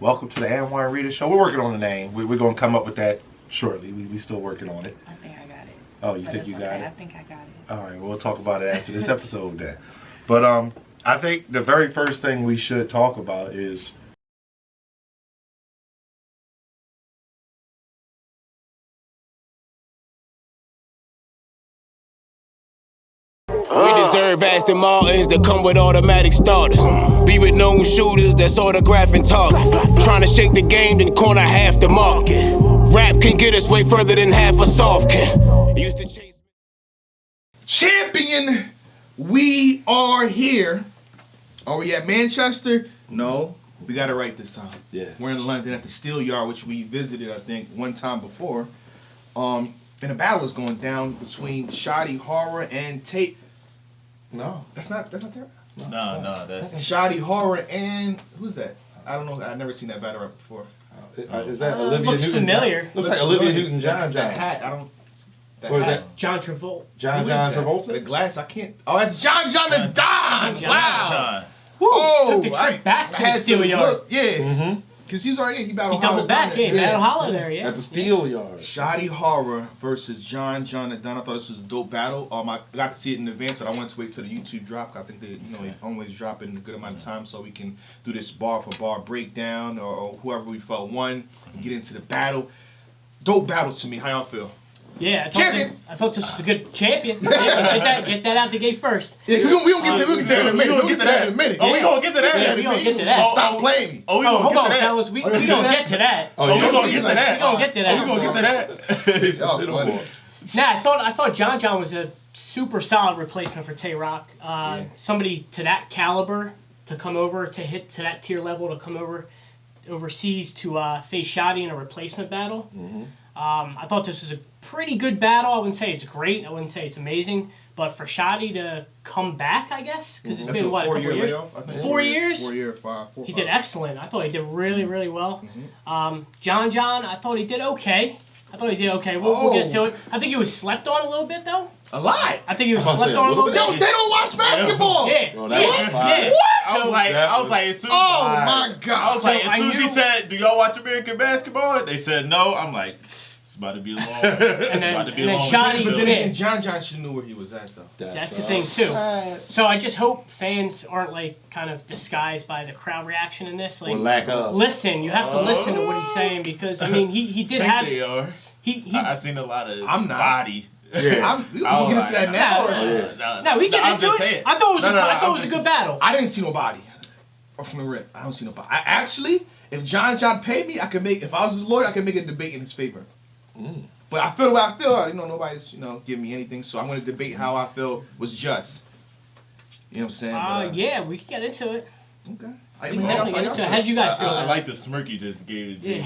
Welcome to the Anwar Reader Show. We're working on the name. We're going to come up with that shortly. We still working on it. I think I got it. Oh, you think you got it? I think I got it. All right, we'll talk about it after this episode then. But I think the very first thing we should talk about is We deserve Aston Martins that come with automatic starters. Be with known shooters that's autographing targets. Trying to shake the game, then corner half the market. Rap can get us way further than half a soft can. Used to chase. Champion, we are here. Are we at Manchester? No, we got it right this time. Yeah. We're in London at the Steel Yard, which we visited, I think, one time before. And a battle is going down between Shotty, Horroh, and Tate. no. That's not terrible. No, that's Shotty, Horroh, and who's that? I don't know. I've never seen that battle rap before. Is that Olivia looks Newton? familiar. Looks like Olivia Newton-John. That hat, I don't. That What is hat. that? John Travolta. John Who is John that? Travolta? The glass, I can't. Oh, that's John the Don. Wow. John. Woo, Oh, took the trip back to the had Steel Yard. look, yeah. Mm-hmm. Because he was already, he battled He doubled back, yeah, Battle Hollow there, yeah. At the Steel Yard. Shotty Horroh versus John the Don. I thought this was a dope battle. I got to see it in advance, but I wanted to wait till the YouTube drop. I think they, they always drop it in a good amount of time, so we can do this bar for bar breakdown, or whoever we felt won, and get into the battle. Dope battle to me. How y'all feel? Yeah, Champion! I thought this was a good champion. Get that out the gate first. Yeah, we don't get to that in a minute. We'll get to that in a minute. Oh, we gonna get to that. Yeah, we gonna get to that. Stop playing me. Oh, we Oh, gonna hold get on, to that. fellas. We you gonna gonna get to that. Oh, we gonna get to that. We gonna get to that. Oh, we gonna get to that. Y'all funny. Nah, I thought John was a super solid replacement for Tay Rock. Somebody to that caliber to come over to hit to that tier level to come over overseas to face Shotty in a replacement battle. I thought this was a pretty good battle. I wouldn't say it's great. I wouldn't say it's amazing. But for Shotty to come back, I guess, because it's been, what, a couple 4 year years? layoff, I think. 4 years? 4 year, 5. He did excellent. I thought he did really, really well. John, I thought he did okay. We'll get to it. I think he was slept on a little bit, though. A lot. I think he was I was slept gonna say on a little a bit. Yo, they don't watch basketball. Yeah. Bro, that was fire. Yeah. I was like, as soon as Oh my God. I was like, So as soon as I he knew- said, "Do y'all watch American basketball?" They said no. I'm like, it's about to be long. And then Shotty, But then yeah. again, John should knew where he was at though. That's the thing too. So I just hope fans aren't like kind of disguised by the crowd reaction in this. Like, Or lack of. listen, you have to listen to what he's saying because I mean he did I have think they are. he I seen a lot of I'm not. body. Yeah. We can get into that now. Nah. No, we get I'm into just it. saying. I thought it was I'm a just- good battle. I didn't see nobody. From the rip, I don't see nobody. Actually, if John paid me, I could make. If I was his lawyer, I could make a debate in his favor. But I feel the way I feel. Nobody's giving me anything, so I'm going to debate how I feel was just. You know what I'm saying? But, Yeah, we can get into it. Okay. We can definitely get into it. How did you guys feel? I about like the smirk you just gave it. Yeah.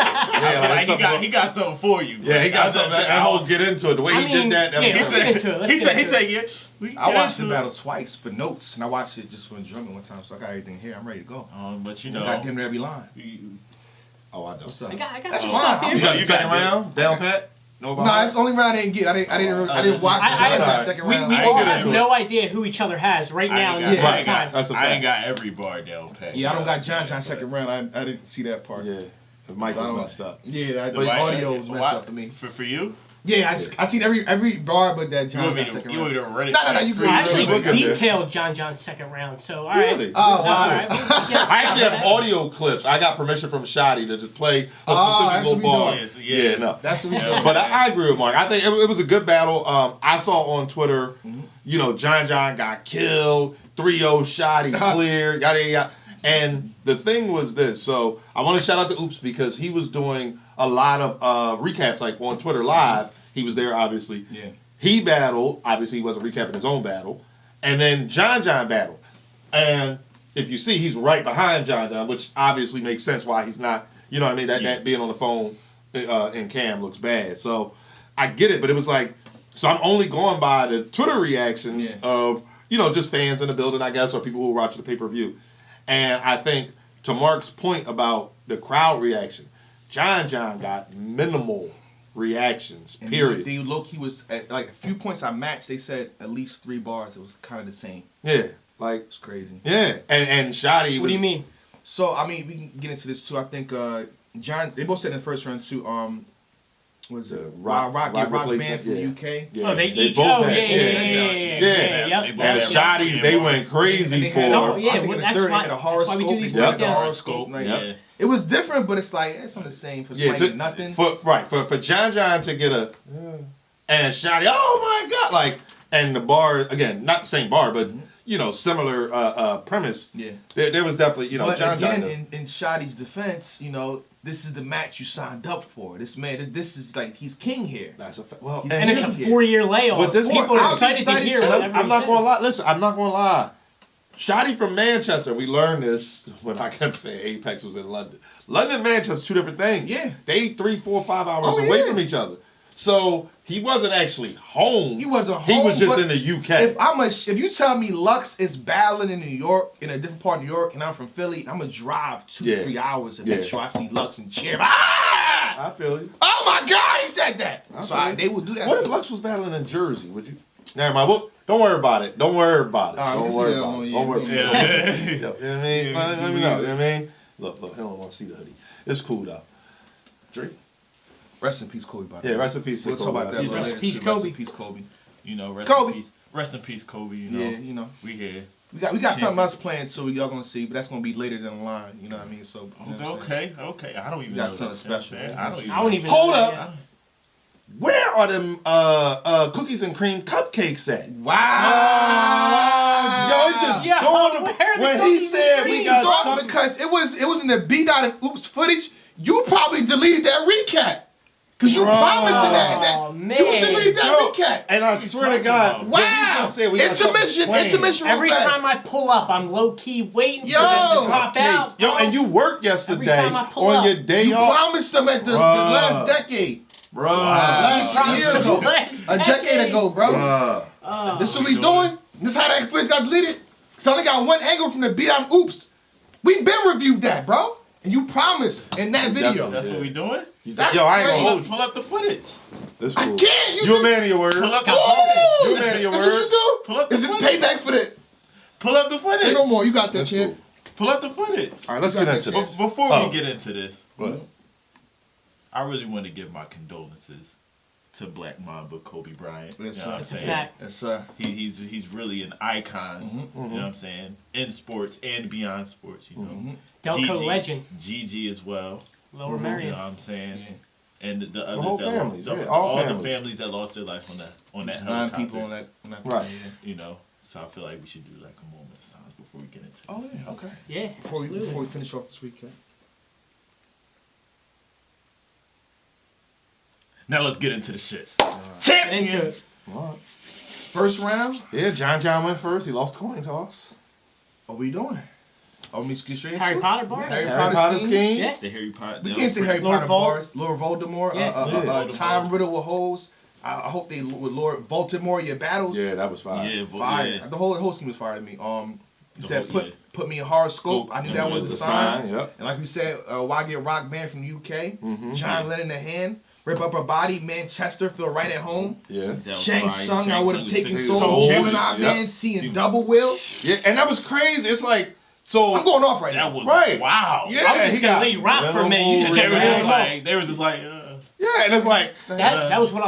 I feel like he got something for you. Yeah, he got something. I won't get into it. The way I he mean, did that. yeah, He let's get into it. Let's said, get he into said, it. yeah. We can I get watched the into it. battle twice for notes, and I watched it just for enjoyment one time, so I got everything here. I'm ready to go. But I got damn near every line. Oh, I know. What's up? I got That's some fine. stuff You here. got the You second got it. round? Down pat? Nobody? No, that's the only round I didn't get. I didn't watch the second We round. all get have into it. no idea who each other has right now. I in ain't this got, time. That's a I ain't fact. got every bar down pat. Yeah, I don't got John second round. I didn't see that part. Yeah. The mic So I was don't- messed up. Yeah, the Why- audio was messed why- up to me. For you? Yeah, I seen every bar but that You John want me second to, you want round. me to run it? No, you I can actually Look at this. detailed John's second round, so all right. Really? Oh, That's all wow. right. I actually have audio clips. I got permission from Shotty to just play a Oh, specific that's little what we bar. doing. Yeah. Yeah, no. That's what we Yeah. But I agree with Mark. I think it was a good battle. I saw on Twitter, John got killed, 3-0 Shotty cleared, yada, yada, yada. And the thing was this. So I want to shout out to Oops because he was doing a lot of recaps like on Twitter Live. He was there, obviously. Yeah. He battled. Obviously, he wasn't recapping his own battle. And then John battled. And if you see, he's right behind John, which obviously makes sense why he's not, you know what I mean? That being on the phone in cam looks bad. So I get it, but it was like, so I'm only going by the Twitter reactions of, just fans in the building, I guess, or people who watch the pay-per-view. And I think, to Mark's point about the crowd reaction, John got minimal reactions, And period. They low-key was, at like a few points I matched, they said at least 3 bars. It was kind of the same. Yeah, like, It's crazy. yeah. And Shotty was... What do you mean? So I mean, we can get into this too. I think John. They both said in the first round too. Was The it rock band replacement, from the yeah. UK? Yeah, Oh, they each. both Oh, had- yeah. Yeah. Yep. They both And had Shotties, they went And crazy they for. had, Oh, yeah, I think well, in the that's third why- they had a that's why we horoscope. do these They had the breakdowns. horoscope. Like, Yeah. it was different, but it's like it's on the same for Yeah, somebody nothing. for John to get a and Shotty, oh my god, like, and the bar again, not the same bar, but similar premise. Yeah. There was definitely But John again, John. in Shotty's defense, this is the match you signed up for. This man, this is like he's king here. That's a well, He's- And it's a Yeah. 4-year layoff. But this- People I'll are be excited to excited hear too. and whatever I'm not he gonna says. lie. Listen, I'm not gonna lie. Shotty from Manchester. We learned this when I kept saying Apex was in London. London and Manchester, two different things. Yeah. They 3, 4, 5 hours Oh, away yeah. from each other. So he wasn't actually home. He wasn't He was home, just but in the UK. If you tell me Lux is battling in New York, in a different part of New York, and I'm from Philly, I'm gonna drive 2-3 hours and make sure I see Lux and cheer. Ah! I feel you. Oh my God, he said that. I So feel you. they would do that. What if Lux was battling in Jersey? Would you? Never mind. Well, don't worry about it. Don't worry about it. All right, Don't we'll worry see that about on it. you. Don't worry. Yeah. You know what I mean? Let me know. You know what I mean? Look. He don't want to see the hoodie. It's cool though. Drink. Rest in peace, Kobe. By the Yeah, way. rest in peace. We'll talk about that Rest in later. Rest in peace, too. Kobe. Rest in peace, Kobe. Rest Kobe. in peace. Rest in peace, Kobe. Yeah, we here. We got something else planned too. Y'all gonna see, but that's gonna be later down the line. You know what I mean? So you know what I'm saying? Okay. I don't even got know something that, special. man. I don't even Hold know up. that. Where are them cookies and cream cupcakes at? Wow. Yo, it just Yeah, dawned on me where are the when he cookies and said we cream? got Bro, something. because it was in the B dot and oops footage. You probably deleted that recap. Cause you Bro. promised in that. Oh, You man. deleted that Yo, recap. and I swear to God, talking when he Wow. just said we got Intermission. something planned. Intermission. real Every fast. time I pull up, I'm low key waiting Yo, for them to pop out. Yo, bro. and you worked yesterday time I pull on up. your day You off, promised them at the Bruh. last decade. bro. Last Promised year them ago. last A decade ago, bro. Bruh. This what we doing? This how that footage got deleted? Cause I only got one angle from the beat on oops. We been reviewed that, bro. And you promised in that video. That's what we doing? That's Yo, I ain't gonna crazy. hold you. Pull up the footage. That's I cool. can't. You a man of your word. Pull up the Oh, You a man of your that's word. what you do? Pull up the Is this footage. payback for the... Pull up the footage. Say no more. You got that, That's champ. Pull up the footage. All right, let's You got get that into chance. this. Before Oh. we get into this, What? I really want to give my condolences to Black Mamba Kobe Bryant. Yes, you sir. know what I'm It's a saying? fact. Yes, sir. He's really an icon. You know what I'm saying? In sports and beyond sports. You know, Delco legend. Gigi as well. Lower You know Marion. what I'm saying? And the others whole that families, lost, yeah, all all the families. families that lost their life on that There's 9 helicopter. people on that. Right. You know, so I feel like we should do like a moment of silence before we get into Oh, this. yeah, okay. Yeah, Before absolutely. we finish off this weekend. Now let's get into the shits. Get into it. What? First round. Yeah, John went first. He lost the coin toss. What we doing? Oh, me get straight Harry into it? Potter bar? Harry Harry Potter scheme. Yeah. The Harry Potter. We can't say Harry Lord Potter Vol- bars. Lord Voldemort. Yeah. Time riddle with holes. I hope they with Lord Baltimore your battles. Yeah, that was fine. Yeah, Fire. yeah. The whole scheme was fire to me. You The said whole- put me in horoscope. Scope. I knew And that it was was a a sign. Yep. And like we said, why get rock band from UK? Mm-hmm. John Lennon in the hand. Rip up her body. Manchester feel right at home. Yeah. That was Shang fire. Tsung, I Shang would have Tsung taken was Soul. Soul. Gemini Yep. Man, seeing Double Will. Yeah, and that was crazy. It's like, so. I'm going off right That now. was Right. wow. Yeah, I was he just gonna got let you rock for a minute. You just They can't were really just know. like, Yeah, and it's like, That was what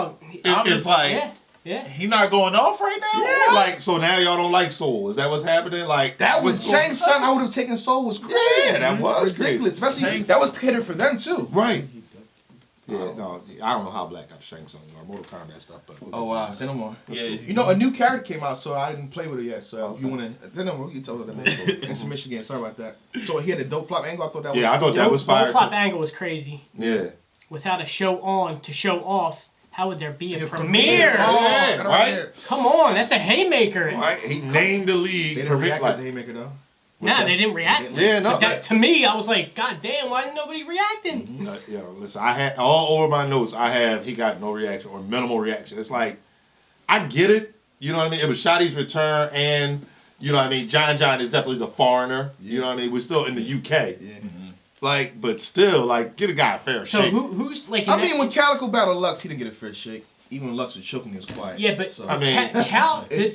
I'm just like, Yeah, yeah. he not going off right now. yeah, like, so now y'all don't like Soul. Is that what's happening? Like, That was what's going- Shang Tsung. I would have taken Soul was crazy. Yeah, that was ridiculous. crazy. Especially Shang that was catered for them too. Right. Yeah, no, I don't know how Black got Shang Tsung or Mortal Kombat stuff, but Oh wow, say no more. Yeah, You know, a new character came out, so I didn't play with it yet. So if you wanna, say no more. We can tell them. Intermission again. Sorry about that. So he had a dope flop angle. I thought that was. yeah, I thought that was fire. The flop too. angle was crazy. Yeah. Without a show on to show off, how would there be a Yeah, premiere? Oh, Yeah, got it right? there. Come on, that's a haymaker. Right. He named the league. They didn't react like, as a haymaker though. Nah, they didn't react. Yeah, no, But that, to me, I was like, God damn, why didn't nobody reacting? Listen, I had all over my notes. I have he got no reaction or minimal reaction. It's like, I get it. You know what I mean? It was Shotty's return, and you know what I mean. John is definitely the foreigner. You know what I mean? We're still in the UK. Yeah. Like, but still, like, get a guy a fair So shake. who's like? in I that- mean, when Calico battled Lux, he didn't get a fair shake. Even when Lux was choking, he was quiet. Yeah, but So, I mean- Cal, the It's-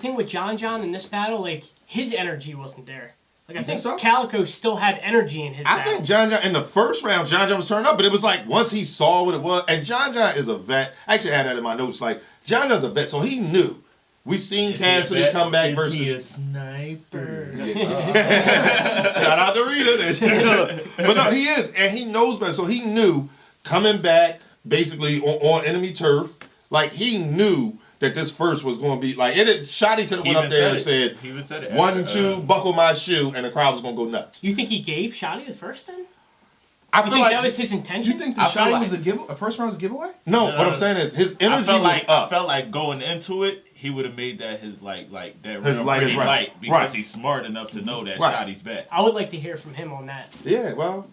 thing with John in this battle, like his energy wasn't there. Like I You think think so? Calico still had energy in his I battle. think John John in the first round, John John was turning up, but it was like once he saw what it was, and John John is a vet. I actually had that in my notes. Like John John's a vet, so he knew. We seen Cassidy come back versus. Is he a sniper? Shout out to Rita. But no, he is, and he knows better. So he knew coming back basically on enemy turf. Like he knew that this first was going to be like it. Shotty could have went up there and said, He even said it. 1, 2, buckle my shoe, and the crowd was going to go nuts. You think he gave Shotty the first then? I You feel think like that was his Do intention? you think the I feel shot like- was a first round was a giveaway? no. No, What no, I'm saying is his I energy felt was like up. going into it, he would have made that his like that His round light is pretty right. light because Right. he's smart enough to know that Right. Shotty's back. I would like to hear from him on that. Yeah, well,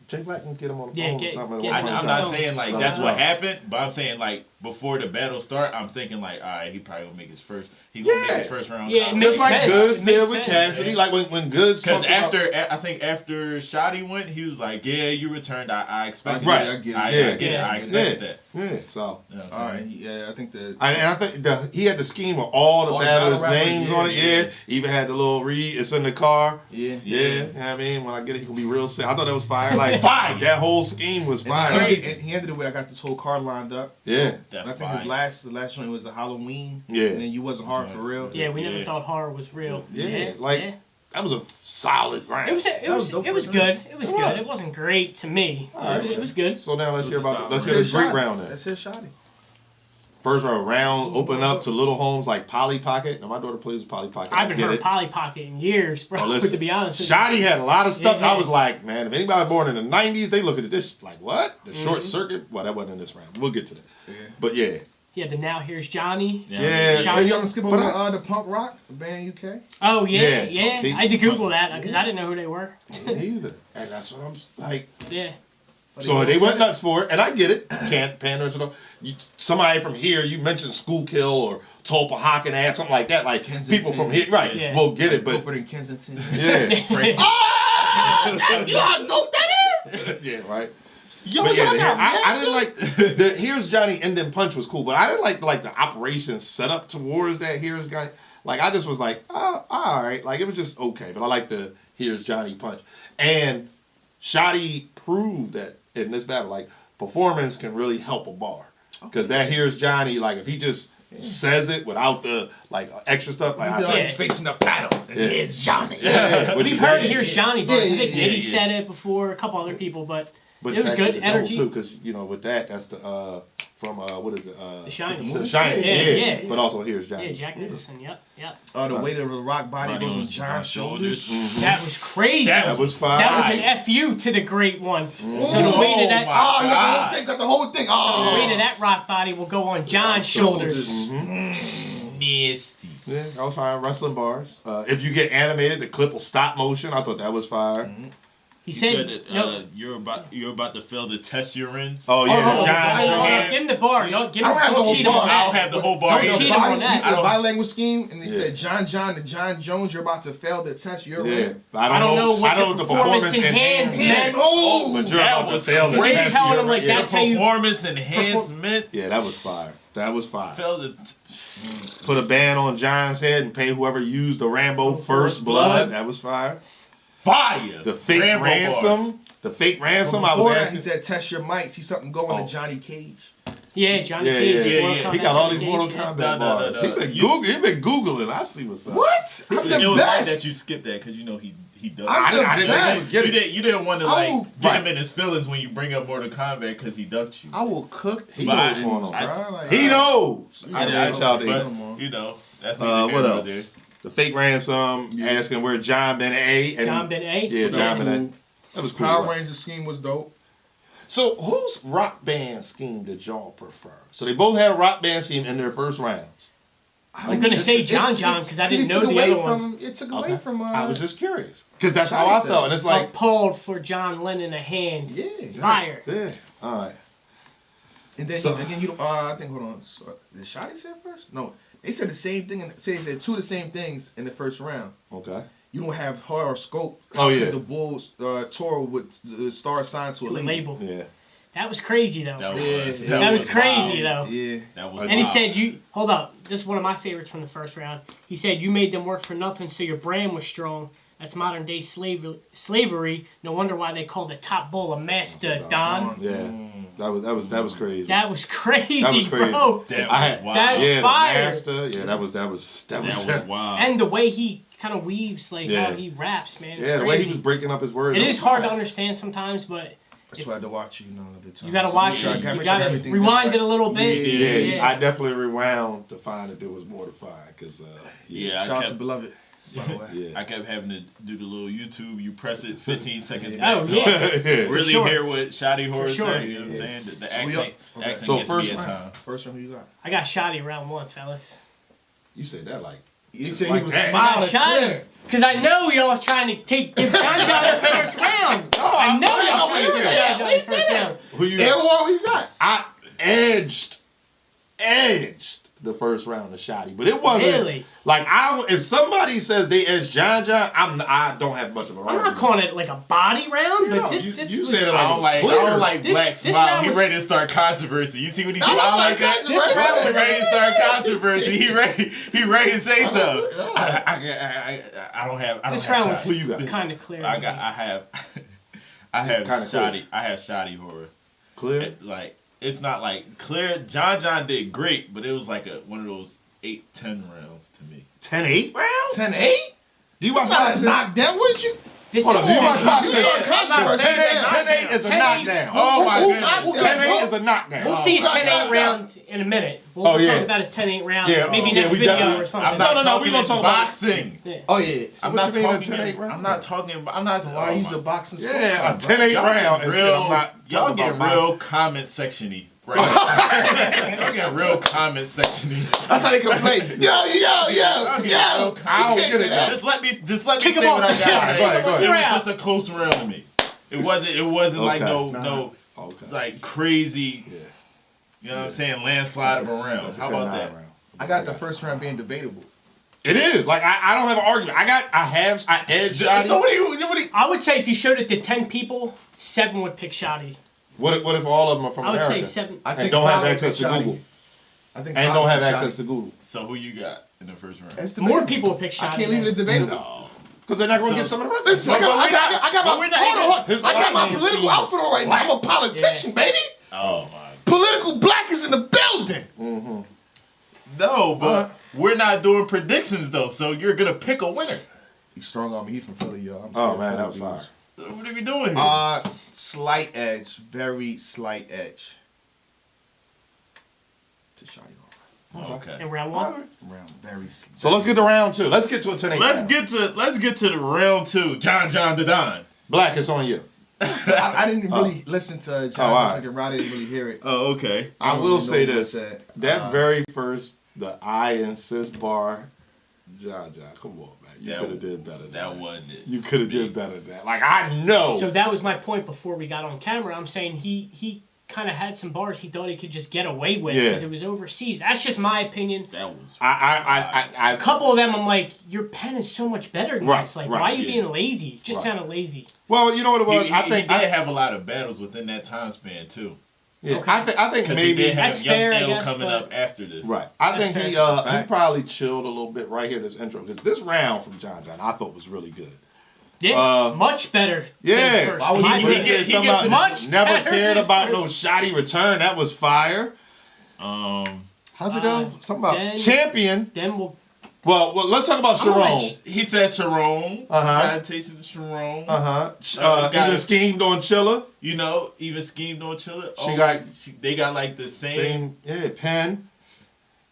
Jay Black can get him on the Yeah, phone get- or something. get at him one on I'm point in not time. saying like Let that's us what know. happened, but I'm saying like before the battle start, I'm thinking like, all right, he probably gonna make his first. He gonna make his first round. Yeah, it makes Just like sense. Goods It makes did with sense. Cassidy. Like when Goods Because talked about. I think after Shotty went, he was like, yeah, you returned. I expected Right. that. I get it. I Yeah. get it. Yeah. I expected Yeah. that. Yeah, so. You know what All I'm right, saying? yeah, I think the And I think he had the scheme with all the All the battlers' battle rappers, names yeah, on it. Yeah. yeah. Even had the little read. It's in the car. yeah. Yeah. You know what I mean? When I get it, he gonna be real sick. I thought that was fire. Like Fire. That whole scheme was And fire. he ended it with I got this whole card lined up. Yeah. That's I think fine. the last joint was a Halloween. Yeah. And then you wasn't hard for real. Yeah, we never Yeah. thought horror was real. Yeah. Like yeah. that was a solid round. It was dope it was for good. It was It good. was. It wasn't great to me. Alright. It was good. So now let's It hear was a about solid let's round. hear this great Shotty. round then. That's his shotty. First round open up to little homes like Polly Pocket. Now my daughter plays with Polly Pocket. I haven't get heard it. Polly Pocket in years, bro. Oh, listen, to be honest with you. Shotty had a lot of stuff. Yeah. I was like, man, if anybody born in the '90s, they look at this like, what? The short circuit? Well, that wasn't in this round. We'll get to that. Yeah. But yeah, Yeah, the Now Here's Johnny. Yeah. Shotty. Hey, y'all gonna skip over But the punk rock, the band UK? Oh yeah, Yeah. yeah. He- I had to Google that because I didn't know who they were. me neither. And that's what I'm like. Yeah. So they went nuts for it, and I get it. Can't pander to somebody from here. You mentioned Schoolkill or Tulpa Hawk and something like that. Like Kensington. people from here, right? Yeah. We'll get it, but Cooper in Kensington. yeah, Frank- you know how dope that is. Yeah, right. But yeah, I didn't like the Here's Johnny Ending Punch was cool, but I didn't like the operation set up towards that Here's Johnny. Like I just was like, oh, all right, like it was just okay. But I like the Here's Johnny Punch, and Shotty proved that in this battle, like performance can really help a bar, because that Here's Johnny, like if he just says it without the like extra stuff, like I He's think, always facing the paddle. And Yeah. here's Johnny. yeah, which We've is heard great. Here's Johnny bars. Yeah, I think yeah, Nitty yeah. said it before, a couple other people, but But it was it's actually good the double, energy. too, because with that, that's the from what is it? The Shining. The Shining, Yeah, yeah, yeah. But also Here's Johnny. Yeah, Jack Nicholson. Yep. The weight of the rock body Body goes on on John's John's shoulders. shoulders. That was crazy. That was fire. That was an FU to the great one. So the Oh, weight of that, my Oh, you got the whole thing. the Oh, weight of that rock body will go on John's shoulders. Nasty. Yeah, that was fire. Wrestling bars. If you get animated, the clip will stop motion. I thought that was fire. He You said, said that no, you're about to fail the test you're in. Oh yeah, Oh, John. oh, no, give him the bar. Don't give I him don't have the don't whole cheat him bar. on I don't that. have the whole bar. Don't either. cheat him on that. The bilingual scheme, and they Yeah. said John to John Jones, you're about to fail the test. You're Yeah, in. I don't know what I don't know the performance enhanced meant. Oh, But you're That about to was fail the crazy. test. Telling You're him like right. that's how you Performance enhancement. Yeah, that was fire. That was fire. Fail the. Put a band on John's head and pay whoever used the Rambo first blood. That was fire. Fire. The fake Rambo ransom. bars. The fake ransom. Before I was that, asking. he said, "Test your might." See something going Oh. to Johnny Cage. Yeah, Johnny Yeah, Cage. yeah, Mortal yeah. Kombat, He got all Johnny these Mortal Cage, yeah. Kombat No, bars. no. He been Googling. I see what's up. What? I'm It the was right best. that you skipped that because you know he does. I'm I didn't the know he best. was getting it. You didn't want to I like will- get him Right. in his feelings when you bring up Mortal Kombat because he ducked you. I will cook. He But knows I- what's going on. I- Bruh, like, He knows. I Yeah, did, shout out to but him. you know that's neither here What nor else? there. The fake ransom asking where John been A. And John Ben A. Yeah, John been A. cool. That was cool. Power right? Ranger scheme was dope. So whose rock band scheme did y'all prefer? So they both had a rock band scheme in their first rounds. I'm gonna say John because I didn't know the other one. It took away from. I was just curious because that's how I Shotty felt, said. and it's Like like, pulled for John Lennon a hand. Yeah. Fire. yeah, all right. And then, So- you know, I think, hold on. So, did Shotty say it first? No. They said the same thing. They said two of the same things in the first round. Okay. You don't have horoscope. Oh, yeah. The Bulls tour with the star signed to a To a label. label. Yeah. That was crazy though. That Yeah, was yeah. That was crazy wild. though. Yeah. That was And he wild. said, "You hold up. This is one of my favorites from the first round." He said, "You made them work for nothing, so your brand was strong. That's modern day slavery. No wonder why they call the top bull a mastodon. Yeah, that was crazy. That was crazy, That was crazy. bro. That I was had- wild. That's yeah, fire. the master. Yeah, that was wild. And the way he kind of weaves, like Yeah. how he raps, man. It's yeah, the crazy. way he was breaking up his words. It that is was hard to fire. understand sometimes, but That's why I had to watch you, the time. you gotta watch Sure, I it. gotta You make sure gotta everything rewind done it a little bit. Yeah, I definitely rewound to find that there was more to find because Yeah, I Shout out to kept, Beloved, by the way. yeah. I kept having to do the little YouTube. You press it 15 seconds Oh, back. So yeah. I could really sure. hear what Shotty Horroh sure. said. You know what I'm saying? The So we accent, up. accent So gets first me at round. times. First one, who you got? I got Shotty round one, fellas. You said that like You Just said like he was that. smiling Shotty. clear. Because I know y'all trying to give John John the first round. I know y'all trying to give John John the first round. who you. Who you got? I edged the first round of Shotty, but it wasn't Really? like I don't. If somebody says they edged John, I don't have much of an I'm argument. not calling it like a body round, You know, but you was, said it I like don't like, clear. I don't like This- Black this smile. round He was- ready to start controversy. You see what he I'm smile not like that? starting controversy. This round He was- ready to start controversy. He ready to say something. I don't have. I don't This have round Shotty. Who you got? was kind of clear. I to got. me. I have Kinda Shotty. clear. I have Shotty Horroh. Clear. Like it's not like clear. John did great, but it was like one of those 8-10 rounds to me. 10-8 rounds? 10-8? Do you watch Not a boxing? knockdown with you? This Hold is on, do you watch ten- boxing? You start controversy. 10-8 is a 10-8. knockdown. Oh my Who goodness. knocked down, 10-8 is a knockdown. We'll see a God, 10-8 God, round in a minute. We'll Oh, yeah. talk about a 10-8 round. Yeah, Maybe yeah, next we video definitely- or something. I'm not No, we talking gonna talk about- boxing. Oh, yeah. I'm what not you mean a talking. 10-8 round? I'm not talking. I'm not. Why oh use my- a boxing sport? Yeah, a 10-8 Y'all round. get Instead, I'm not y'all talking get about real comment section-y. Right. Y'all get real comment section-y. That's how they complain. Yo. I don't get it. Just let me Kick say him off what I the got. shot. Go ahead, go ahead. It Yeah. was just a close round to me. It wasn't like Okay. no Okay. like crazy. Yeah. You know what I'm saying? Landslide of a round. That's a How about 10-9 that? round. I got the first round being debatable. It is. Like, I don't have an argument. I edged Shotty. So what do you? I would say if you showed it to 10 people, 7 would pick Shotty. What if all of them are from I would America? say 7. I And don't have Fowler access to picked Google. Shotty. I think And Fowler don't have picked access Shotty. to Google. So who you got in the first round? It's More debatable. people would pick Shotty. I can't leave it than- debatable. No. Because they're not going to So- get some of the references. Listen, I got But my we're not even- hold on. his I got my white man political scheme. outfit on right now. I'm a politician, baby. Oh my. Political black is in the building. No, but we're not doing predictions though. So you're gonna pick a winner. He's strong on me. He's from Philly, yo. I'm Oh, scared man, of that was Philly fire. dudes. What are we doing here? Slight edge, very slight edge. To Shotty Okay. In round 1? round, very. So let's get to round 2. Let's get to a 10-8 Let's round. get to the round 2. John the Don. Black, it's on you. I didn't really listen to John. all right. Second round. I didn't really hear it. Oh, okay. I don't will really say know what this. was said. That very first, the I insist bar, John, come on, man. You That- could have did better than that. That wasn't it. You could have did better than that. Like, I know. So that was my point before we got on camera. I'm saying he kind of had some bars he thought he could just get away with Yeah. because it was overseas. That's just my opinion. That was. A couple of them, I'm like, your pen is so much better than Right, this. Like, right, why are you yeah. being lazy? It just Right. sounded lazy. Well, you know what it was? He, I he think did I, have a lot of battles within that time span too. yeah, Okay. I think 'Cause maybe he did have That's Young fair, I L guess, coming but- up after this. right. I That's think fair. he That's a he fact. probably chilled a little bit right here this intro because this round from John I thought was really good. Yeah, much better. Yeah, than the first. I was In my gonna opinion. say he something gets about much never better cared than about first. no shoddy return. That was fire. How's it go? Something about then- champion. Then we'll. Well, let's talk about I'm gonna Sharon. let He said Sharon. Uh-huh. Got a taste of the Sharon. You got even it. schemed on Chilla. You know, even schemed on Chiller. They got like the Same, yeah, pen.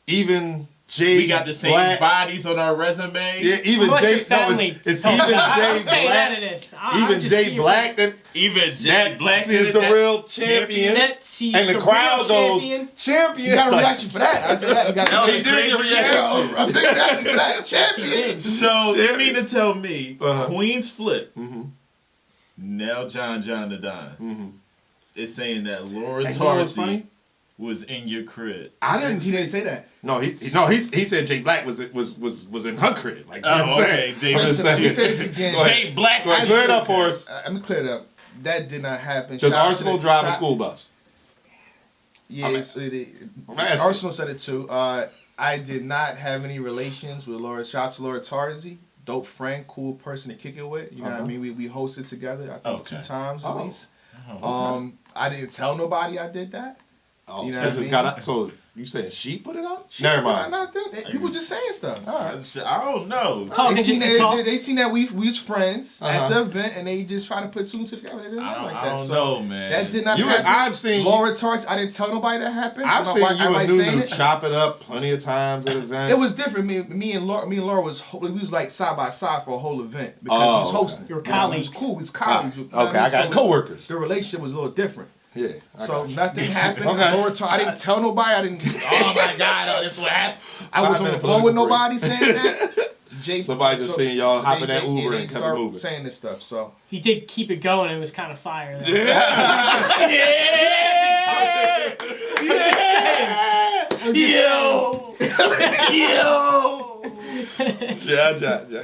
Even Jay We got the same Black. bodies on our resume. Yeah, even How much Jay. your family it's told even you? I'm Jay saying none of Black. this. I'm Even just Jay being- Black. Even Jay That Black is the that real champion. That sees And the real crowd goes, champion. champion. You got a Like, reaction for that. I said that. You got That was He a did get crazy a reaction. reaction. a big reaction for that. He Champion. did. So you mean to tell me Uh-huh. Queen's Flip, Mhm. now John the Don, Mhm. is saying that Laura And you know what's Tarsi funny? was in your crib. I didn't He didn't say. say that. No, he said Jay Black was in her crib. Like, you know Oh, what I'm okay, saying? Jay I'm just Listen, let me saying. say this again. Go ahead. Jay Black. Go ahead, clear it up for us. Let me clear it up. That did not happen. Does Shout out to Arsenal the- drive a shout- school bus? Yeah, I'm asking. Arsenal said it too. I did not have any relations with Laura. Shout out to Laura Tarzi. dope friend, cool person to kick it with. You know what I mean? We hosted together, I think 2 times at least. I didn't tell nobody I did that. Oh, you so know it just got up. So you saying she put it up? She Never put mind. it out there. People just saying stuff. All right. I don't know. Talking They just seen, to talk. they seen that we was friends at Uh-huh. the event, and they just try to put 2 and 2 together. They didn't I know don't, like I that. don't So know, man. that did not You, happen. I've seen. Laura Tarks, I didn't tell nobody that happened. I've So seen my you wife and saying Nunu it. chop it up plenty of times at events. It was different. Me and Laura was we was like side by side for a whole event because he was hosting. Your You know, colleagues. It was cool. We was colleagues. You know what Okay, I got So coworkers. The relationship was a little different. Yeah. I So got you. nothing happened. Okay. Laura Tarks, I didn't tell nobody. I didn't. Oh my God! Oh, this what happened. I was on the 5-minute phone with political break. nobody saying that. Somebody just seen y'all hop in that Uber they and kept it start moving. saying this stuff. So He did keep it going. It was kind of fire. Though. Yo! Yo!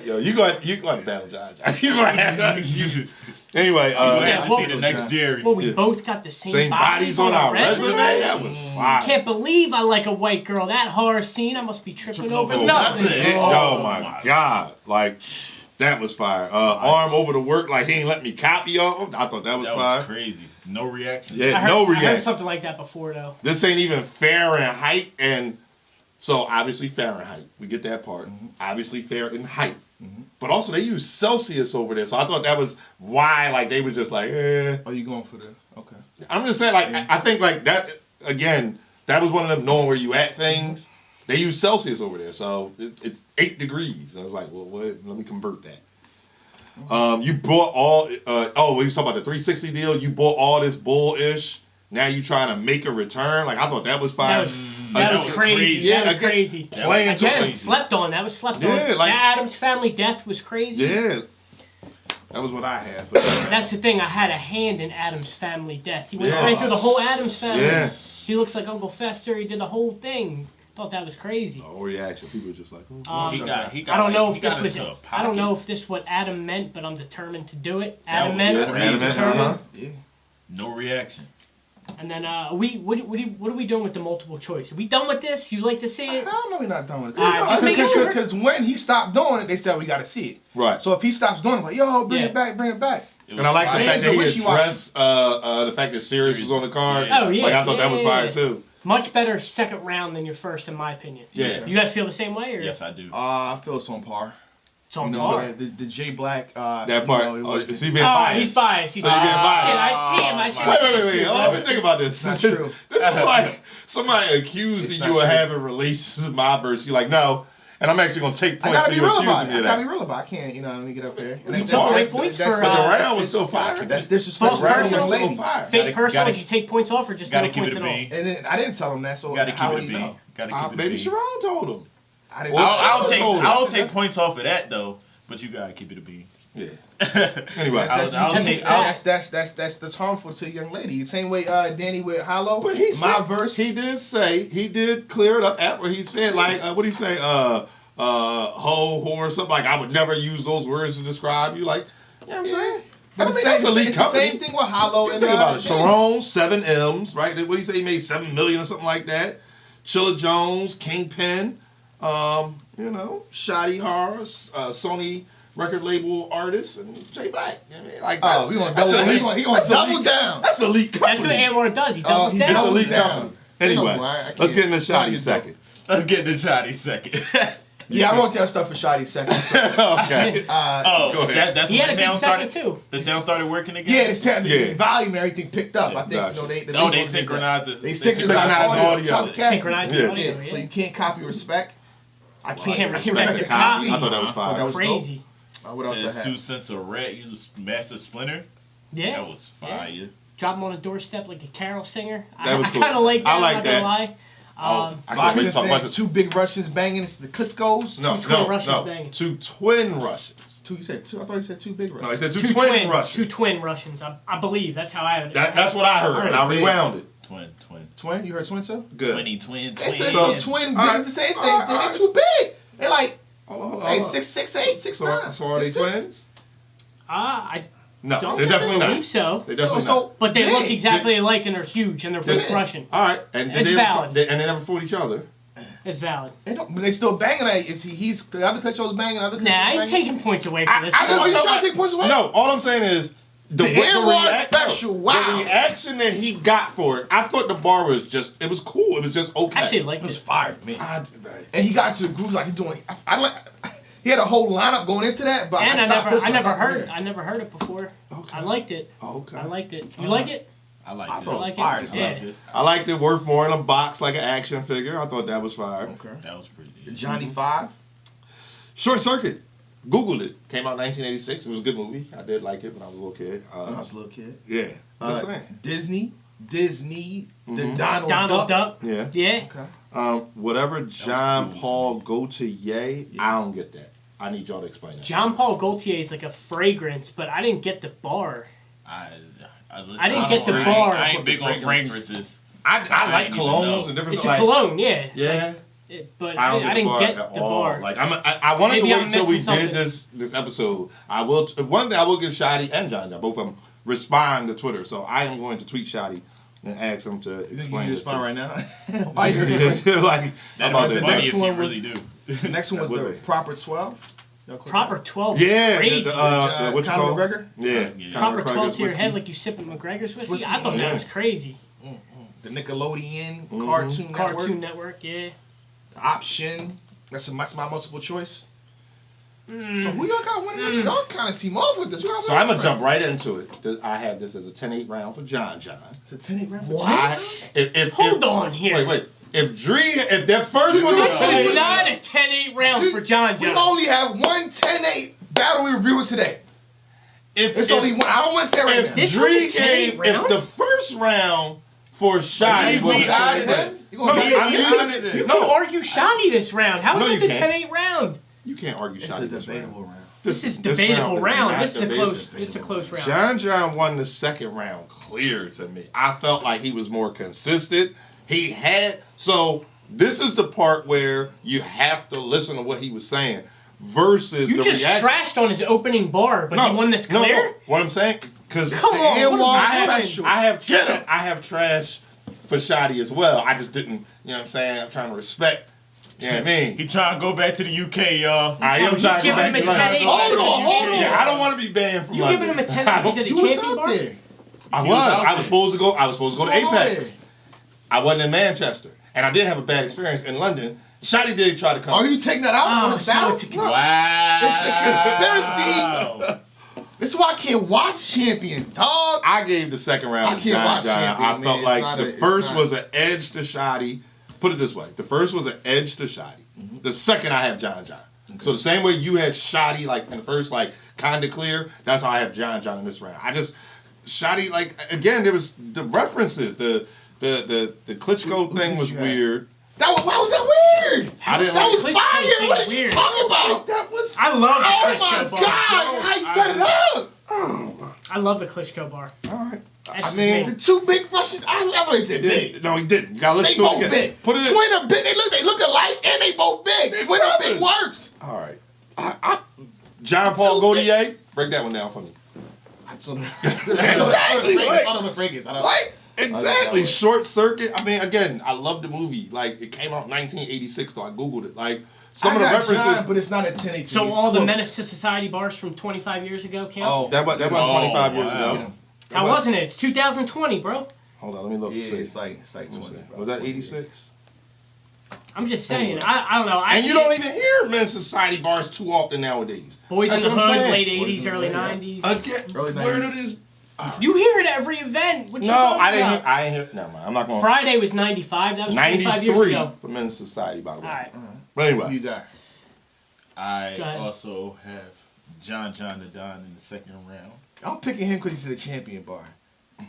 Yo, you going to battle John. You going to have Anyway, You have to Well, see the next Jerry. Well, we Yeah. both got the same, same bodies on our resume. That was fire. Can't believe I like a white girl. That horror scene, I must be tripping over over nothing. nothing. Oh my God! Like that was fire. Arm over the work like he ain't let me copy y'all. I thought that was That fire. was crazy. No reaction. Yeah, I heard, no I heard reaction. something like that before, though. This ain't even Fahrenheit, and so obviously Fahrenheit. We get that part. Obviously Fahrenheit. But also they use Celsius over there, so I thought that was why like they were just like, eh. are you going for the okay? I'm just saying like I think like that again. That was one of them knowing where you at things. They use Celsius over there, so it's 8 degrees. And I was like, well, let me convert that. You bought all. We was talking about the 360 deal. You bought all this bullish. Now you trying to make a return. Like I thought that was fire. That was crazy. Yeah, that was again, crazy. playing to Again, it. slept on. That was slept on. Yeah, like- That Adam's Family death was crazy. Yeah, that was what I had. For That's the thing. I had a hand in Adam's Family death. He went Yeah. right through the whole Adam's Family. Yeah. He looks like Uncle Fester. He did the whole thing. Thought that was crazy. No reaction. People were just like, oh. He got I don't know like, if he this got was. into a I don't know pocket. if this what Adam meant, but I'm determined to do it. That Adam was meant. it. I'm Adam meant, determined. uh-huh. Yeah. No reaction. And then what are we doing with the multiple choice? Are we done with this? You like to see it? Hell no, we're not done with it. Alright, just making sure. Because when he stopped doing it, they said we got to see it. Right. So if he stops doing it, like yo, bring Yeah. it back, bring it back. And I like the fire. fact that he Fans are wishy-washy. addressed the fact that Sirius was on the card. Yeah. Oh yeah. Like I thought that was yeah, fire yeah. too. Much better second round than your first, in my opinion. Yeah. You guys feel the same way, or Yes, I do. I feel it's on par. it's on You par? know, the J Black. That part. You know, Is he Oh, being biased? he's biased. He's So you're being biased. biased. Shit, I should. Wait. Let me think about this. Not This true. is like somebody accusing It's you not of true. having relations with my verse. You're like, no. And I'm actually going to take I points gotta for be you real accusing about me it. I of gotta that. be real about it. I can't, let me get up there. And You took away points for, But the round was still fire. That's disrespectful. False The round personal was still lady. fire. Fake Gotta- personals, gotta- you take points off or just Gotta no keep points it at a all? B. And then I didn't tell him that, so Gotta how keep would it he a B. know? Gotta keep it a Maybe B. Sharon told him. I didn't. Well, I'll told him. take points off of that though, but you gotta keep it a B. Yeah. Anyway. That's that's harmful to a young lady. The same way Danny with Hollow. But he my said, verse. he did clear it up after he said like, what did he say? Ho, whore, something like, I would never use those words to describe you. Like, you know what I'm saying? But I mean, that's elite it's company. the same thing with Hollow You and think about it. Danny. Sharon, 7 M's, right? What did he say? He made 7 million or something like that. Chilla Jones, Kingpin, Shotty Horroh, Sony record label artist, and J Black. I mean, like, Oh, that's, we gonna that's double. elite. He gonna That's double elite. down. That's elite company. That's what Amor does. He doubles he down. It's doubles elite down. company. Say no Anyway, more. I can't. let's get into Shotty's Shotty dope. second. Let's get into Shotty second. Yeah, I wrote down stuff for Shotty second. So, Okay. Oh, Go ahead. that's He when had the a good sound second started. too. The sound started working again. yeah, the Yeah. volume and everything picked up. I think Gotcha. they they labels did that. synchronized it. They synchronized synchronized audio. audio. Synchronized Yeah. audio, Yeah, so yeah. you can't copy respect. I can't can't respect respect the the copy. copy. I thought that was Oh, fire. that was Crazy. What else Says I 2 had? cents a rat. Use Master Splinter. Yeah. That was fire. Drop him on a doorstep like a carol singer. That was I cool. kind of like that. I like I'm not gonna that. lie. I can't wait Boxing to talk about fan, this. 2 big Russians banging. It's the Klitschko's. No, twin Russians banging. 2 twin Russians. 2. You said 2. I thought you said 2 big No, Russians. he said two twin Russians. Two twin Russians. I believe that's how I have it. That's what I heard, and I rewound it. Twin. Twin? You heard twin too? Good. Twin. They said So- so twin. all right. They say the All same right, thing. all They're right. too big. They like Hold hey on. 6'8", 6'9". So are they 6'6". twins? I No, don't they're definitely believe not. so. They're definitely So- not. But they Big. look exactly alike and they're huge and they're both Yeah. Russian. All right, and It's they valid. and they never fought each other. It's valid. But they still banging at it. He's the other Clitch show's banging. Other Nah, I ain't taking points away from this. I know you trying to take points away. No, all I'm saying is the special. Wow. The reaction that he got for it. I thought the bar was it was cool. It was just okay. I actually liked It was it. fire to me. And he got to the grooves like he's doing. He had a whole lineup going into that, but And I never heard it before. Okay. I liked it. Okay. I liked it. You like it? I liked I it. thought it was like fire. it. I liked Yeah. it. I liked it worth more in a box like an action figure. I thought that was fire. Okay. That was pretty good. Johnny 5. Short Circuit. Googled it. Came out in 1986. It was a good movie. I did like it when I was a little kid. When I was a little kid. Yeah. Just saying. Disney, the Donald Duck. Yeah. Yeah. Okay. Whatever John cool. Paul Gaultier, I don't get that. I need y'all to explain that. John Paul Gaultier is like a fragrance, but I didn't get the bar. I didn't get the bar. I ain't big on fragrances. I like didn't even know. colognes and different It's a like, cologne, yeah. Yeah. But I don't I didn't get at the all. bar. Like I wanted Maybe to I'm wait until we missing did this episode. I will one day I will give Shotty and John both of them respond to Twitter. So I am going to tweet Shotty and ask him to You think you explain can this respond to right now? like That about would be that. funny next if one you was- really do. The next one was That would the be. Proper 12. Proper 12 Yeah, is crazy. what you Conor call McGregor? Yeah, Yeah. Conor Proper 12 to your whiskey. head like you sipping McGregor's whiskey. Whiskey, I thought yeah. that was crazy. The Nickelodeon Mm-hmm. Cartoon Network. Network, yeah. Option. That's my multiple choice. Mm. So who y'all got winning this? Y'all kind of seem off with this. So I'm gonna jump right into it. I have this as a 10-8 round for John. It's a 10-8 round. What? If Hold on here. Wait. If that first one This was is not a 10-8 round for John. We only have one 10-8 battle we review today. It's only one. I don't want to say it right now. This Dree was a 10-8 gave round? if the first round for Shotty Leave was me out of this. No, I'm using it. You can No, argue Shotty this round. How No, is you this a can't. 10-8 round? you can't argue It's a Shotty this debatable round. round. This is debatable round. This is a close. This is a close round. John won the second round clear to me. I felt like he was more consistent. He had this is the part where you have to listen to what he was saying versus You the just reaction. trashed on his opening bar, but he won this clear. No. What I'm saying, because Come on, what Anwar are you special. doing? I have trash for Shotty as well. I just didn't. You know what I'm saying? I'm trying to respect. You know what I mean? He trying to go back to the UK, y'all. I am he's trying to giving go back him to a 10-8. London. Hold on. Yeah, I don't want to be banned from You London. giving him a 10? I don't- He's at a You was champion out bar. there. I He was was. out I was supposed to go. I was supposed to go to What's going on Apex. I wasn't in Manchester, and I did have a bad experience in London. Shotty did try to come. Are you taking that out Oh, on the so battle? it's a Look, Wow. It's a conspiracy. This is why I can't watch Champion, dog. I gave the second round I to can't John. watch John. Champion, I man. felt It's like not the a- it's first not- was an edge to Shotty. Put it this way: the first was an edge to Shotty. The second I have John. So the same way you had Shotty like in the first like kind of clear, that's how I have John in this round. I just Shotty like again there was the references the Klitschko thing was you have? weird. Why was that weird? I didn't That like was Klitschko fire. thing What was are you weird. talking about? That was I love the Oh Klitschko my bar. God! How you set it up? I love the Klitschko bar. all right. That's I just mean, me. The two big Russian. I always said big. no, he didn't. You gotta They listen to it both again. big. Put it in. Twin are big. They look alike and they both big. Big Twin are big brothers. works. All right. John Paul Gaultier, break that one down for me. Exactly. Like, exactly. Short Circuit. I mean, again, I love the movie. Like, it came out in 1986, so I Googled it. Like, some of the references. John, but it's not a 10-8. So all the Menace to Society bars from 25 years ago count? Oh, That was 25 years wow. ago. How wasn't it? It's 2020, bro. Hold on, let me look. yeah, See. it's like 20. Was that 86? I'm just saying. Anyway. I don't know. And you don't even hear Men's Society bars too often nowadays. Boys in That's the what I'm Hood, saying. late Boys 80s, in the early Hood, yeah. 90s. Again, Early where 90s. did this? You hear it at every event. What you No, talking I didn't. about? I didn't hear. Never mind. I'm not going. Friday was 95. That was 25 years 93 ago. for Men's Society, by the way. All right. But Who you anyway, got? I Go ahead. also have John the Don in the second round. I'm picking him because he's in the champion bar.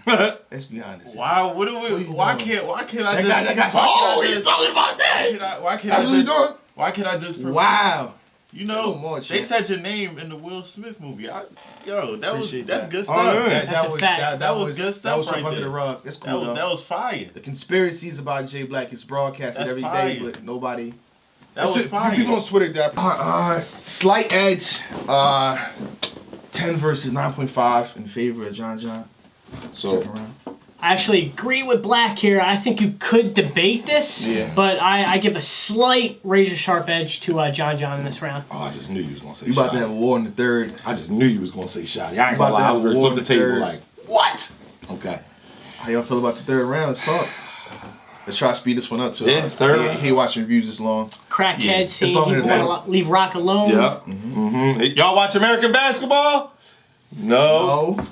Let's be honest. Wow, what do What are we? you Why doing? can't I That just? guy, why oh, can't I he's just- talking about that. Why can't That's I what you just? doing? Why can't I just? Wow. You know, Come on, they champ. said your name in the Will Smith movie. That was Appreciate that's that. good Oh, stuff. yeah. That's a fact. That was good stuff That was right up under there. the rug. That's cool, though. That was fire. The conspiracies about Jay Black is broadcasted That's every day, fire. but nobody. That was fire. People on Twitter that slight edge, 10 versus 9.5 in favor of John. so Second round. I actually agree with Black here. I think you could debate this, but I give a slight razor sharp edge to John in this round. Oh, I just knew you was gonna say. You about to Shotty. have a war in the third. I just knew you was gonna say Shotty. I ain't About gonna lie. to I have was gonna war flip the in the table third. like, what? Okay. How y'all feel about the third round? Let's talk. Let's try to speed this one up too. Yeah, third. He watching reviews this long. Crackhead saying longer he than that. want to leave Rock alone. Yep. Mm-hmm. Y'all watch American basketball? No. Oh,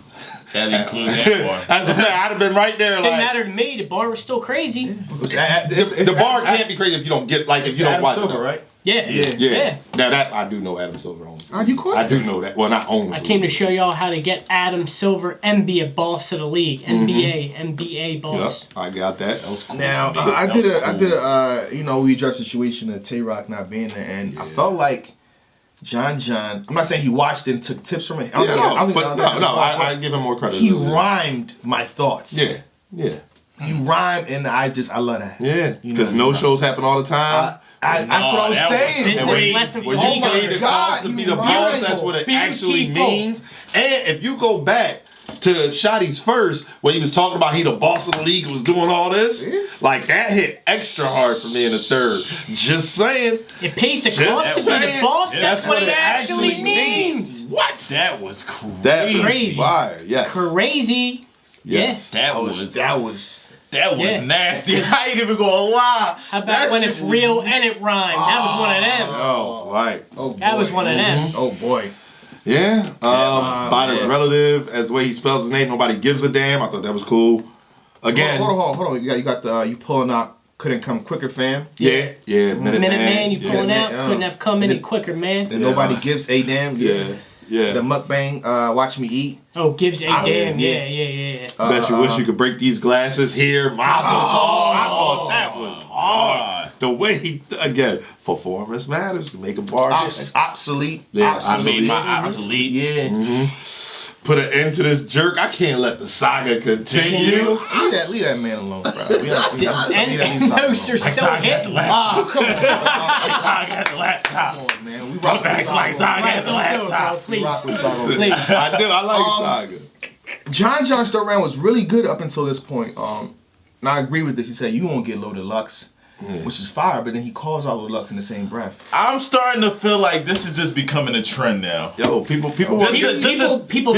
That includes that bar. As a fact, I'd have been right there. Didn't Like matter to me. The bar was still crazy. the bar can't be crazy if you don't get like if you don't watch Silver, it. right? Yeah. Yeah. Now that I do know Adam Silver owns. Oh, you caught I do know that. Well, not owns. I came to show y'all how to get Adam Silver and be a boss of the league. NBA boss. Yep, I got that. That was cool. Now for me. I That did was a cool. you know, we addressed the situation of Tay Rock not being there, and I felt like John. I'm not saying he watched it and took tips from it. I give him more credit. He rhymed my thoughts. Yeah. He rhymed, and I love that. Yeah. You Because know, no shows happen all the time. that's what I was that was saying. Business And when lesson for you all create guys. the songs to be the boss, that's what it actually Beautiful. means. And if you go back to Shotty's first, when he was talking about he the boss of the league and was doing all this, like that hit extra hard for me in the third. Just saying. It pays the Just cost to be the saying. boss. Yeah, That's what it actually means. What? That was crazy. That was Crazy. fire. Yes. Crazy. Yes. That was Yeah. nasty. I ain't even gonna lie. How about when it's real and it rhymed? That was one of them. Oh, right. Oh, boy. That was one of them. Oh boy. Yeah. By his relative, as the way he spells his name, nobody gives a damn. I thought that was cool. Again. Hold on. You got the you pulling out. Couldn't come quicker, fam. Yeah. Minute Man, you pulling out. Yeah. Couldn't have come any quicker, man. And nobody gives a damn. Yeah. The mukbang, watch me eat. Oh, gives a damn. yeah. Yeah. Bet you wish you could break these glasses here. Mazel tov. I thought that was hard. The way he, again, performance matters. To make a bar. Obsolete. Yeah, I made my obsolete. obsolete. Yeah. Put an end to this jerk. I can't let the saga continue. Leave that man alone, bro. And Moser Like still Saga had the hitting. laptop. Come on, Like Saga had the laptop. come on, man. We Run back like Saga had the Let's go, bro, laptop. please. rock with Saga. Please. I do. I like Saga. John's third round was really good up until this point. And I agree with this. He said you won't get low deluxe, which is fire. But then he calls out low deluxe in the same breath. I'm starting to feel like this is just becoming a trend now. Yo, people. People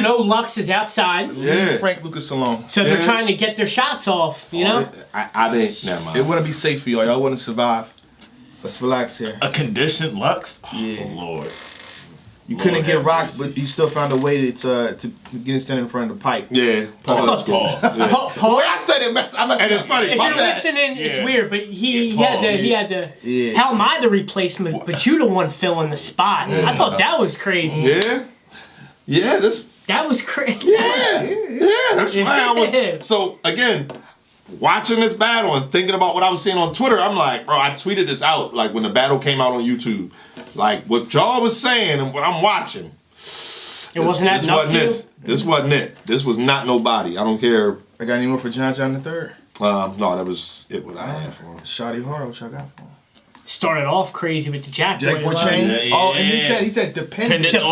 know Lux is outside, Yeah. Frank Lucas alone. so they're Yeah. trying to get their shots off. You know. I didn't. Never mind. It wouldn't be safe for y'all. Y'all wouldn't survive. Let's relax here. A conditioned Lux? Yeah. Oh, Lord. You couldn't Lord get have rocked, mercy. but you still found a way to get it standing in front of the pipe. Yeah. Pause. Paul, I said it. I messed And it's funny. if My you're bad. listening, Yeah. it's weird, but he Paul, had the. Yeah. How am I the replacement? But you the one filling the spot. I thought that was crazy. Yeah. Yeah. This. That was crazy. Yeah. That's why I Yeah. was. So again, watching this battle and thinking about what I was seeing on Twitter, I'm like, bro, I tweeted this out like when the battle came out on YouTube, like what y'all was saying and what I'm watching. It wasn't this adding up wasn't to you? this. This wasn't it. This was not nobody. I don't care. I got any more for John the third? No, that was it. What I had for him. Shotty Horroh, what y'all got for him? Started off crazy with the Jack Jack Boy Boy Love. Chain. Yeah. Oh, and he said dependent. Dependent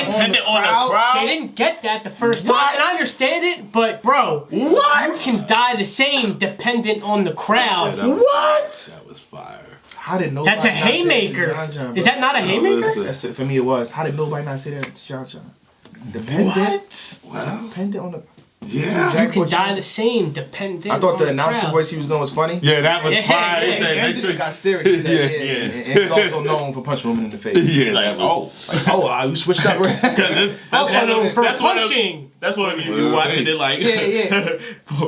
on the crowd. They didn't get that the first time, What? and I understand it, but bro, What? you can die the same dependent on the crowd. Yeah, that was fire. How did nobody? That's a not say that to haymaker. John, Is bro? that not a haymaker? listen. That's it. For me, it was. How did nobody not say that to John? Dependent. Well, Dependent on the. yeah. Jack You can Boy die Chain. the same dependent. I thought on the announcer crowd. voice he was doing was funny. Yeah, that was Yeah, fire. He yeah, said, And make then sure. it got serious. He said, Yeah. And he's also known for punching women in the face. Yeah, Like, that was. oh. You switched up. Right? That's Also known for that's what it- punching. That's what I mean. You watching it like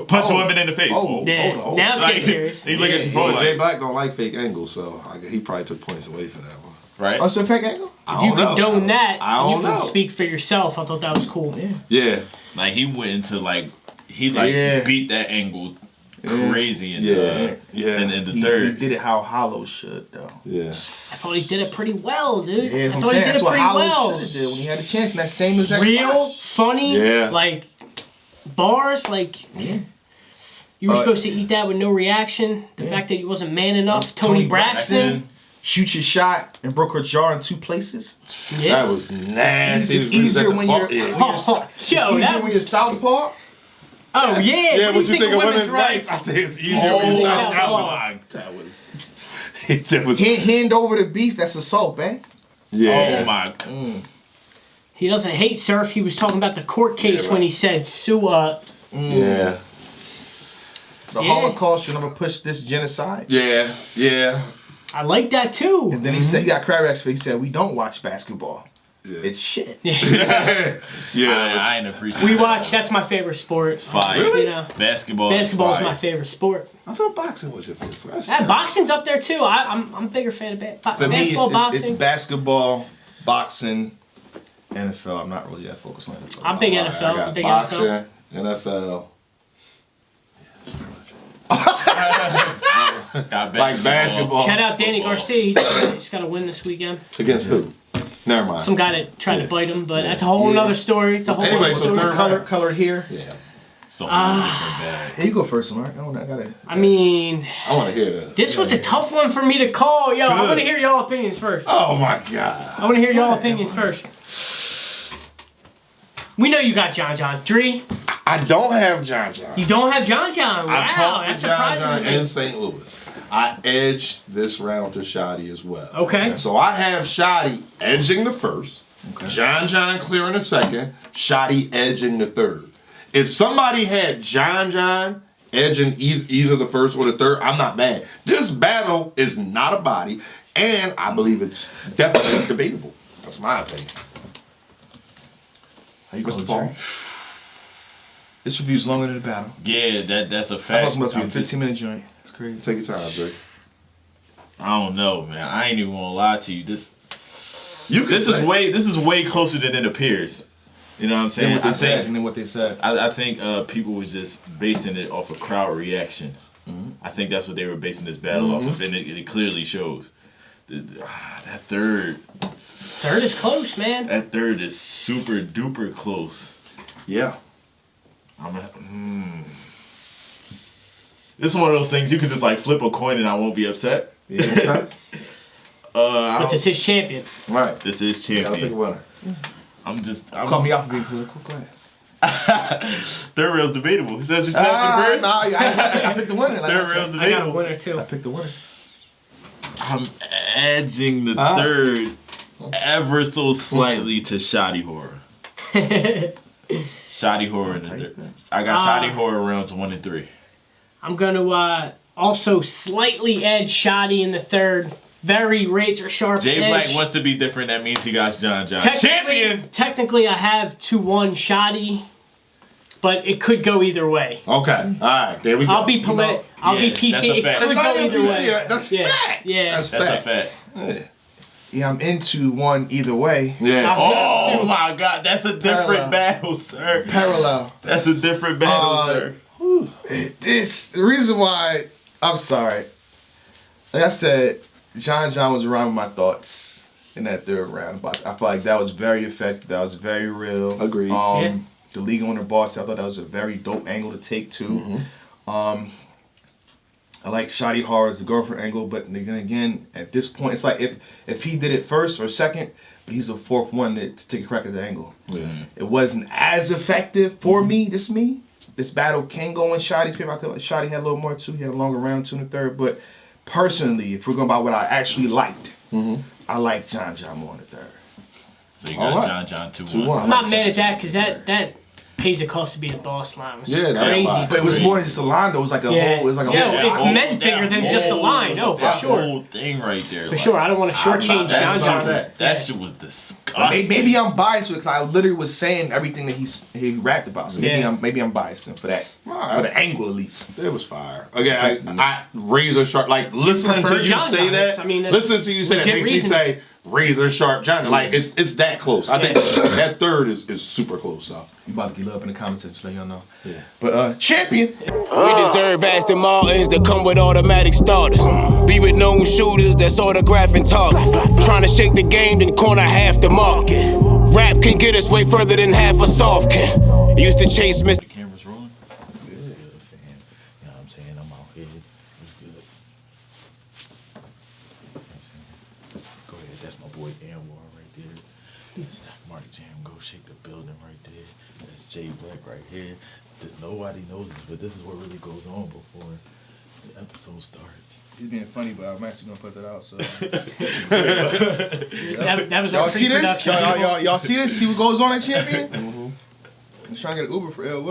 punch a woman in the face. Oh. Yeah, Hold on. now it's Like, getting serious. he look at your Bro, phone Jay like, Black don't like fake angles, so he probably took points away for that one. right? Oh, so fake angle? I If you don't know. condone that, I you don't can know. speak for yourself. I thought that was cool. Yeah, Like he went into he Yeah. beat that angle crazy in yeah, the yeah, in the He third. did it how Hollow should, though. yeah. I thought he did it pretty well, dude. Yeah, I I'm thought saying he did that's it what pretty Hollow well. should have did when he had a chance in that same exact Real, spot. funny, Yeah. like bars, like you were supposed to eat that with no reaction. The fact that he wasn't man enough. Tony Braxton. Shoot your shot and broke her jaw in 2 places. Yeah. That was nasty. It's easier when you're Yo, easier that when you're southpaw. Oh yeah. Yeah, what do you think of women's rights? I think it's easier Oh, when you yeah. that Oh. one. That was Hand over the beef. That's assault, man. yeah. Oh my god. He doesn't hate surf. He was talking about the court case when he said sue. Yeah. The Yeah. Holocaust should never push this genocide. Yeah. Yeah. I like that too. And then he said he got crab reacts. He said we don't watch basketball. Yeah. It's shit. Yeah. I ain't appreciate We that. watch. That's my favorite sport. Fire. You know, Basketball. basketball is fire. my favorite sport. I thought boxing was your favorite. That's Yeah, terrible. boxing's up there too. I'm a bigger fan of For me, basketball, it's boxing. basketball, boxing, NFL. I'm not really that focused on NFL. I'm big All right, NFL. I I'm got big boxing, NFL. NFL. Got Like basketball. Shout out Danny football. Garcia. He just got a win this weekend. Against who? Never mind. Some guy that tried Yeah. to bite him, but that's a whole Yeah. nother story. It's a whole Anyway, other so story. third round. Color here. Yeah. So many different bags. Here you go first, Mark. I gotta. I mean, I want to hear this. this was a tough one for me to call. Yo, I Good. want to hear y'all opinions first. Oh my God. I want to hear y'all opinions first. We know you got John. Dree, I don't have John. you don't have John. I Wow, talked that's to John surprising to in me. St. Louis. I edged this round to Shotty as well. Okay. So I have Shotty edging the first, John clearing the second, Shotty edging the third. If somebody had John edging either the first or the third, I'm not mad. This battle is not a body, and I believe it's definitely debatable. That's my opinion. How you Mr. going, Paul? Jerry? This review's longer than the battle. Yeah, that's a That fact. was must be a I'm just- 15-minute joint. It's crazy. Take your time, Drake. I don't know, man. I ain't even gonna lie to you. This This is way closer than it appears. You know what I'm And saying? what they I said. think And then what they said. I think people was just basing it off of crowd reaction. I think that's what they were basing this battle off of, and it clearly shows. That third Third is close, man. is super duper close. Yeah. This is one of those things you could just like flip a coin and I won't be upset. Yeah. Okay. But this is champion. Right. This is Gotta pick a champion. winner. Call me out for being political. Go ahead. Third rail's debatable. Is that what you said for the first? I picked the winner. Like Third I rail's said. I got a debatable. winner too. I picked the winner. I'm edging the third ever so slightly to Shotty Horror. Shotty Horror in the third. I got Shotty Horror rounds 1 and 3. I'm going to also slightly edge Shotty in the third. Very razor sharp Jay edge. Black wants to be different. That means he got John. Champion! Technically, I have 2-1 Shotty, but it could go either way. Okay. All right. There we go. I'll be I'll be yeah, PC. that's a It fact. could That's not go even either PC. way. That's Yeah. fact. Yeah. That's That's fact. a fact. Yeah. Yeah, I'm into one either way. Yeah. Oh my God, that's a different Parallel. battle, sir. Parallel. That's a different battle, sir. The reason why I'm sorry. Like I said, John was around with my thoughts in that third round. But I feel like that was very effective. That was very real. Agreed. Yeah. The league owner boss, I thought that was a very dope angle to take too. I like Shotty Horror as the girlfriend angle, but then again, at this point, it's like if he did it first or second, but he's the fourth one to take a crack at the angle. Yeah. It wasn't as effective for me. This battle can go in Shotty's favor. I thought Shotty had a little more too. He had a longer round, 2 and 3rd. But personally, if we're going by what I actually liked, I like John more in the third. So you All got right. John 2-1. 2-1. I'm not mad at that because that pays the cost to be the boss line. It was Yeah, that crazy. was But it was more than just a line, though. It was like a Yeah. whole. It was like a Yeah, whole. it meant bigger than just a line. No, for that sure. whole thing right there. For sure. I don't want to shortchange John John. That shit was disgusting. Maybe I'm biased because I literally was saying everything that he rapped about. So Yeah. maybe I'm biased for that. For the angle at least. It was fire. Again, I razor sharp. Like listening prefer to you John say John. that. I mean, that's listening to you say that legit makes me reason. say razor sharp John. Like it's that close. I think that third is super close. So You about to get love in the comments just let y'all know. yeah. But champion. We deserve Aston Martins that come with automatic starters. Be with known shooters that's autographing targets. Trying to shake the game, then corner half the market. Rap can get us way further than half a soft can. Used to chase Mr. The camera's rolling. It's good, fam. You know what I'm saying? I'm out here. It's good. Go ahead. That's my boy Anwar right there. That's Mark Jam. Go shake the building right there. That's Jay Black right here. Nobody knows this, but this is what really goes on before the episode starts. He's being funny, but I'm actually gonna put that out. So That was y'all our see this? pre-production. Y'all see this? See what goes on at Champion? I'm trying to get an Uber for Ill Will.